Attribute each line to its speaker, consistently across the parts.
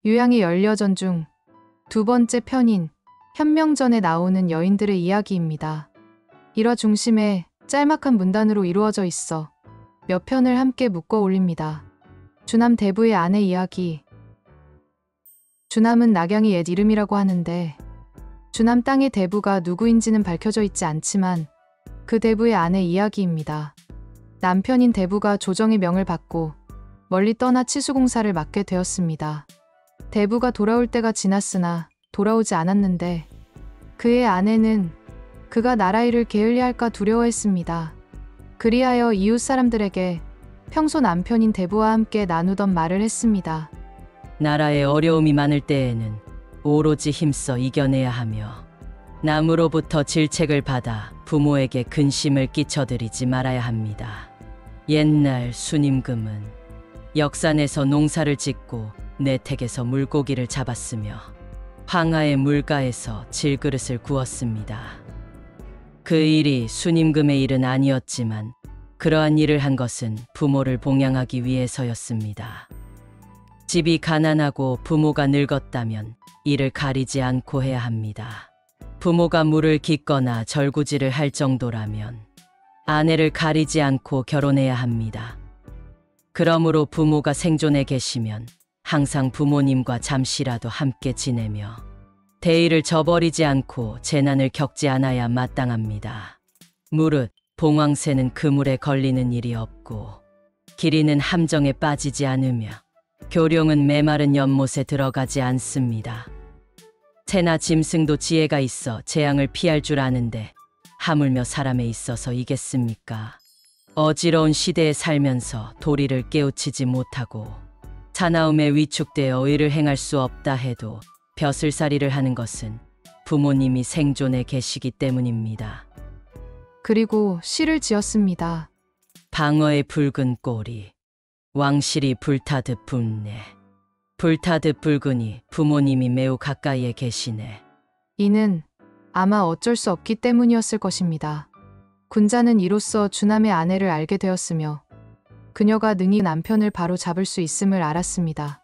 Speaker 1: 유양의 열여전 중 두 번째 편인 현명전에 나오는 여인들의 이야기입니다. 일화 중심에 짤막한 문단으로 이루어져 있어 몇 편을 함께 묶어 올립니다. 주남 대부의 아내 이야기. 주남은 낙양의 옛 이름이라고 하는데 주남 땅의 대부가 누구인지는 밝혀져 있지 않지만 그 대부의 아내 이야기입니다. 남편인 대부가 조정의 명을 받고 멀리 떠나 치수공사를 맡게 되었습니다. 대부가 돌아올 때가 지났으나 돌아오지 않았는데 그의 아내는 그가 나라 일을 게을리 할까 두려워했습니다. 그리하여 이웃 사람들에게 평소 남편인 대부와 함께 나누던 말을 했습니다.
Speaker 2: 나라에 어려움이 많을 때에는 오로지 힘써 이겨내야 하며 남으로부터 질책을 받아 부모에게 근심을 끼쳐드리지 말아야 합니다. 옛날 순임금은 역산에서 농사를 짓고 내택에서 물고기를 잡았으며 황하의 물가에서 질그릇을 구웠습니다. 그 일이 순임금의 일은 아니었지만 그러한 일을 한 것은 부모를 봉양하기 위해서였습니다. 집이 가난하고 부모가 늙었다면 이를 가리지 않고 해야 합니다. 부모가 물을 깃거나 절구질을 할 정도라면 아내를 가리지 않고 결혼해야 합니다. 그러므로 부모가 생존해 계시면 항상 부모님과 잠시라도 함께 지내며 대의를 저버리지 않고 재난을 겪지 않아야 마땅합니다. 무릇 봉황새는 그물에 걸리는 일이 없고 기린은 함정에 빠지지 않으며 교룡은 메마른 연못에 들어가지 않습니다. 새나 짐승도 지혜가 있어 재앙을 피할 줄 아는데 하물며 사람에 있어서 이겠습니까? 어지러운 시대에 살면서 도리를 깨우치지 못하고 사나움에 위축되어 의를 행할 수 없다 해도 벼슬살이를 하는 것은 부모님이 생존해 계시기 때문입니다.
Speaker 1: 그리고 시를 지었습니다.
Speaker 2: 방어의 붉은 꼬리, 왕실이 불타듯 붓네. 불타듯 붉으니 부모님이 매우 가까이에 계시네.
Speaker 1: 이는 아마 어쩔 수 없기 때문이었을 것입니다. 군자는 이로써 주남의 아내를 알게 되었으며 그녀가 능히 남편을 바로 잡을 수 있음을 알았습니다.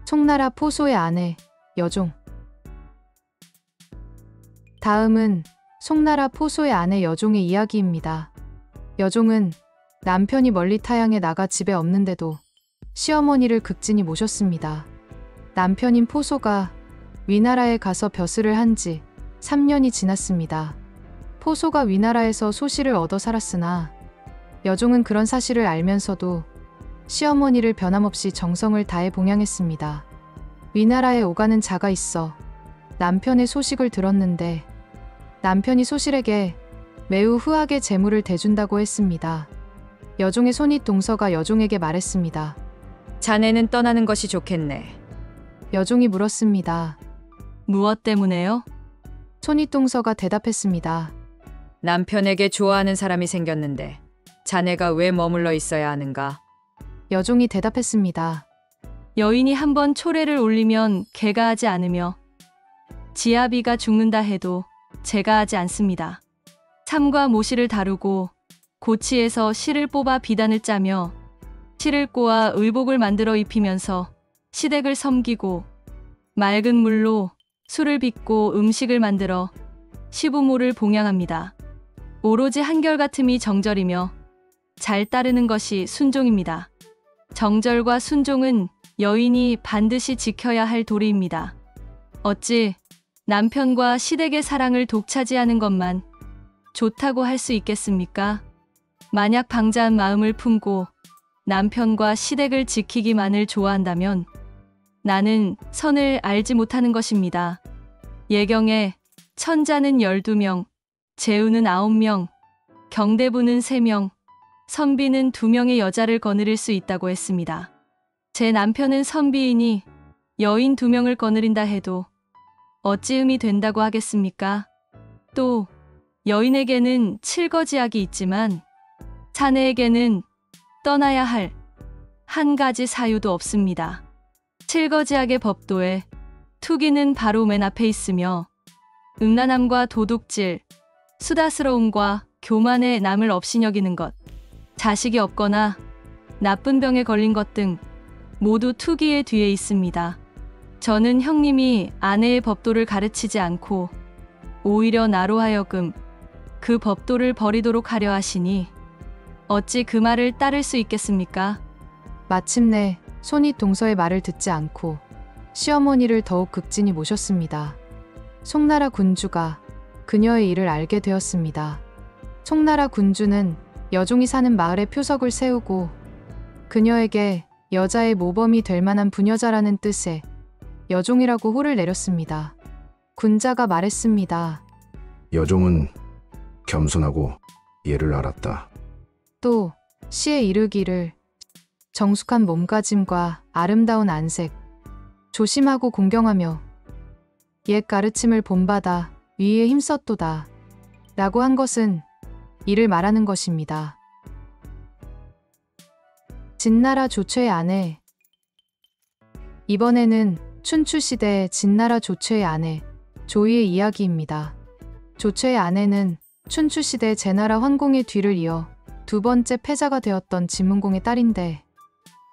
Speaker 1: 송나라 포소의 아내, 여종. 다음은 송나라 포소의 아내 여종의 이야기입니다. 여종은 남편이 멀리 타향에 나가 집에 없는데도 시어머니를 극진히 모셨습니다. 남편인 포소가 위나라에 가서 벼슬을 한 지 3년이 지났습니다. 포소가 위나라에서 소실을 얻어 살았으나 여종은 그런 사실을 알면서도 시어머니를 변함없이 정성을 다해 봉양했습니다. 위나라에 오가는 자가 있어 남편의 소식을 들었는데 남편이 소실에게 매우 후하게 재물을 대준다고 했습니다. 여종의 손윗 동서가 여종에게 말했습니다.
Speaker 3: 자네는 떠나는 것이 좋겠네.
Speaker 1: 여종이 물었습니다.
Speaker 4: 무엇 때문에요?
Speaker 1: 손윗 동서가 대답했습니다.
Speaker 3: 남편에게 좋아하는 사람이 생겼는데 자네가 왜 머물러 있어야 하는가?
Speaker 1: 여종이 대답했습니다.
Speaker 4: 여인이 한번 초래를 올리면 개가 하지 않으며 지아비가 죽는다 해도 제가 하지 않습니다. 삼과 모시를 다루고 고치에서 실을 뽑아 비단을 짜며 실을 꼬아 의복을 만들어 입히면서 시댁을 섬기고 맑은 물로 술을 빚고 음식을 만들어 시부모를 봉양합니다. 오로지 한결같음이 정절이며 잘 따르는 것이 순종입니다. 정절과 순종은 여인이 반드시 지켜야 할 도리입니다. 어찌 남편과 시댁의 사랑을 독차지하는 것만 좋다고 할 수 있겠습니까? 만약 방자한 마음을 품고 남편과 시댁을 지키기만을 좋아한다면 나는 선을 알지 못하는 것입니다. 예경에 천자는 12명, 재우는 9명, 경대부는 3명, 선비는 2명의 여자를 거느릴 수 있다고 했습니다. 제 남편은 선비이니 여인 2명을 거느린다 해도 어찌음이 된다고 하겠습니까? 또 여인에게는 칠거지약이 있지만 사내에게는 떠나야 할 한 가지 사유도 없습니다. 칠거지약의 법도에 투기는 바로 맨 앞에 있으며 음란함과 도둑질, 수다스러움과 교만에 남을 업신여기는 것, 자식이 없거나 나쁜 병에 걸린 것 등 모두 투기의 뒤에 있습니다. 저는 형님이 아내의 법도를 가르치지 않고 오히려 나로 하여금 그 법도를 버리도록 하려 하시니 어찌 그 말을 따를 수 있겠습니까?
Speaker 1: 마침내 손이 동서의 말을 듣지 않고 시어머니를 더욱 극진히 모셨습니다. 송나라 군주가 그녀의 일을 알게 되었습니다. 송나라 군주는 여종이 사는 마을에 표석을 세우고 그녀에게 여자의 모범이 될 만한 부녀자라는 뜻의 여종이라고 호를 내렸습니다. 군자가 말했습니다.
Speaker 5: 여종은 겸손하고 예를 알았다.
Speaker 1: 또 시에 이르기를 정숙한 몸가짐과 아름다운 안색, 조심하고 공경하며 옛 가르침을 본받아 위에 힘썼도다 라고 한 것은 이를 말하는 것입니다. 진나라 조최의 아내. 이번에는 춘추시대 진나라 조최의 아내 조이의 이야기입니다. 조최의 아내는 춘추시대 제나라 환공의 뒤를 이어 두 번째 패자가 되었던 진문공의 딸인데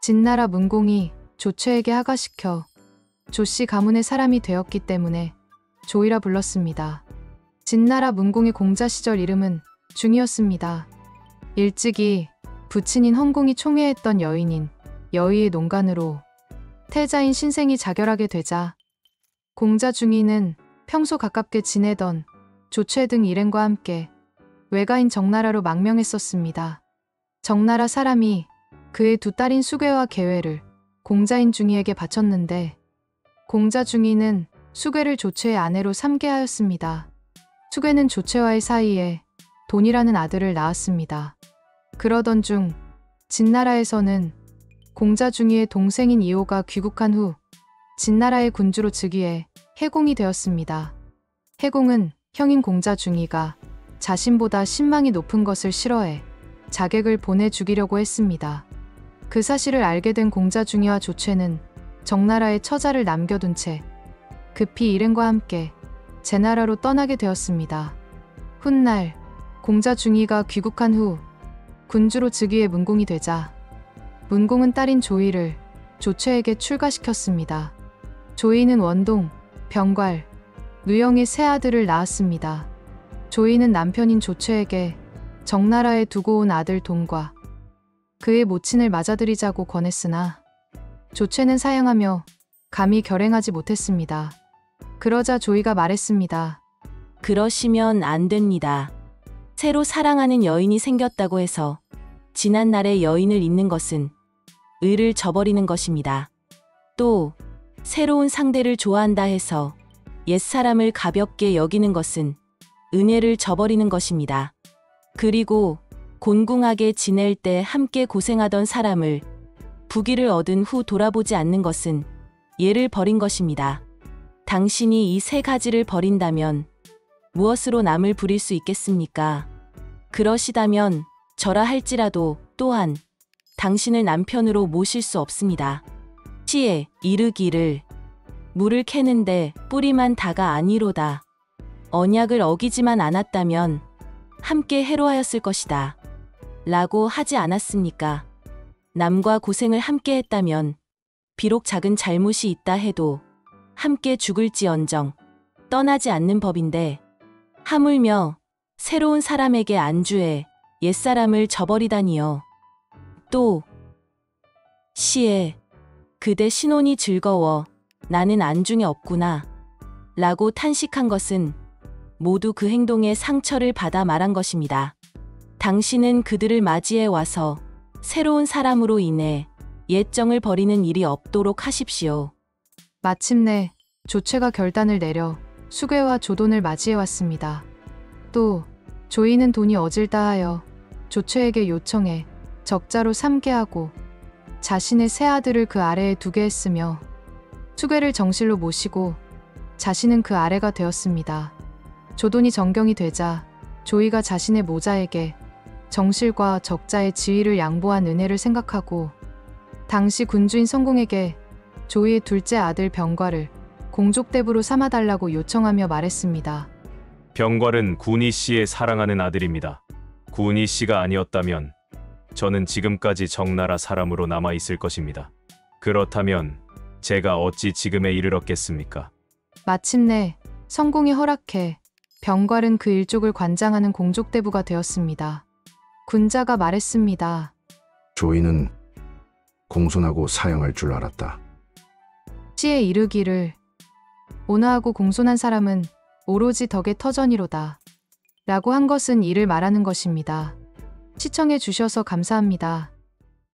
Speaker 1: 진나라 문공이 조최에게 하가시켜 조씨 가문의 사람이 되었기 때문에 조이라 불렀습니다. 진나라 문공의 공자 시절 이름은 중이었습니다. 일찍이 부친인 헌공이 총애했던 여인인 여의의 농간으로 태자인 신생이 자결하게 되자 공자 중이는 평소 가깝게 지내던 조최 등 일행과 함께 외가인 정나라로 망명했었습니다. 정나라 사람이 그의 두 딸인 수괴와 계회를 공자인 중이에게 바쳤는데 공자 중이는 수괴를 조최의 아내로 삼게 하였습니다. 수괴는 조최와의 사이에 돈이라는 아들을 낳았습니다. 그러던 중 진나라에서는 공자 중이의 동생인 이호가 귀국한 후 진나라의 군주로 즉위해 해공이 되었습니다. 해공은 형인 공자 중이가 자신보다 신망이 높은 것을 싫어해 자객을 보내 죽이려고 했습니다. 그 사실을 알게 된 공자 중이와 조최는 정나라에 처자를 남겨둔 채 급히 일행과 함께 제나라로 떠나게 되었습니다. 훗날 공자 중이가 귀국한 후 군주로 즉위해 문공이 되자 문공은 딸인 조이를 조최에게 출가시켰습니다. 조이는 원동, 병괄, 누영의 세 아들을 낳았습니다. 조이는 남편인 조최에게 정나라에 두고 온 아들 돈과 그의 모친을 맞아들이자고 권했으나 조최는 사양하며 감히 결행하지 못했습니다. 그러자 조이가 말했습니다.
Speaker 6: 그러시면 안 됩니다. 새로 사랑하는 여인이 생겼다고 해서 지난날의 여인을 잊는 것은 의를 저버리는 것입니다. 또 새로운 상대를 좋아한다 해서 옛사람을 가볍게 여기는 것은 은혜를 저버리는 것입니다. 그리고 곤궁하게 지낼 때 함께 고생하던 사람을 부귀를 얻은 후 돌아보지 않는 것은 예를 버린 것입니다. 당신이 이 세 가지를 버린다면 무엇으로 남을 부릴 수 있겠습니까? 그러시다면 저라 할지라도 또한 당신을 남편으로 모실 수 없습니다. 시에 이르기를 물을 캐는데 뿌리만 다가 아니로다. 언약을 어기지만 않았다면 함께 해로하였을 것이다. 라고 하지 않았습니까? 남과 고생을 함께 했다면 비록 작은 잘못이 있다 해도 함께 죽을지언정 떠나지 않는 법인데 하물며 새로운 사람에게 안주해 옛사람을 저버리다니요. 또 시에 그대 신혼이 즐거워 나는 안중에 없구나 라고 탄식한 것은 모두 그 행동에 상처를 받아 말한 것입니다. 당신은 그들을 맞이해 와서 새로운 사람으로 인해 옛정을 버리는 일이 없도록 하십시오.
Speaker 1: 마침내 조최가 결단을 내려 수괴와 조돈을 맞이해 왔습니다. 또 조이는 돈이 어질다 하여 조최에게 요청해 적자로 삼게 하고 자신의 세 아들을 그 아래에 두게 했으며 수괴를 정실로 모시고 자신은 그 아래가 되었습니다. 조돈이 정경이 되자 조이가 자신의 모자에게 정실과 적자의 지위를 양보한 은혜를 생각하고 당시 군주인 성공에게 조이의 둘째 아들 병괄을 공족대부로 삼아달라고 요청하며 말했습니다.
Speaker 7: 병괄은 군이 씨의 사랑하는 아들입니다. 군이 씨가 아니었다면 저는 지금까지 정나라 사람으로 남아 있을 것입니다. 그렇다면 제가 어찌 지금에 이르렀겠습니까?
Speaker 1: 마침내 성공이 허락해 병괄은 그 일족을 관장하는 공족대부가 되었습니다. 군자가 말했습니다.
Speaker 5: 조이는 공손하고 사양할 줄 알았다.
Speaker 1: 시에 이르기를 온화하고 공손한 사람은 오로지 덕의 터전이로다 라고 한 것은 이를 말하는 것입니다. 시청해 주셔서 감사합니다.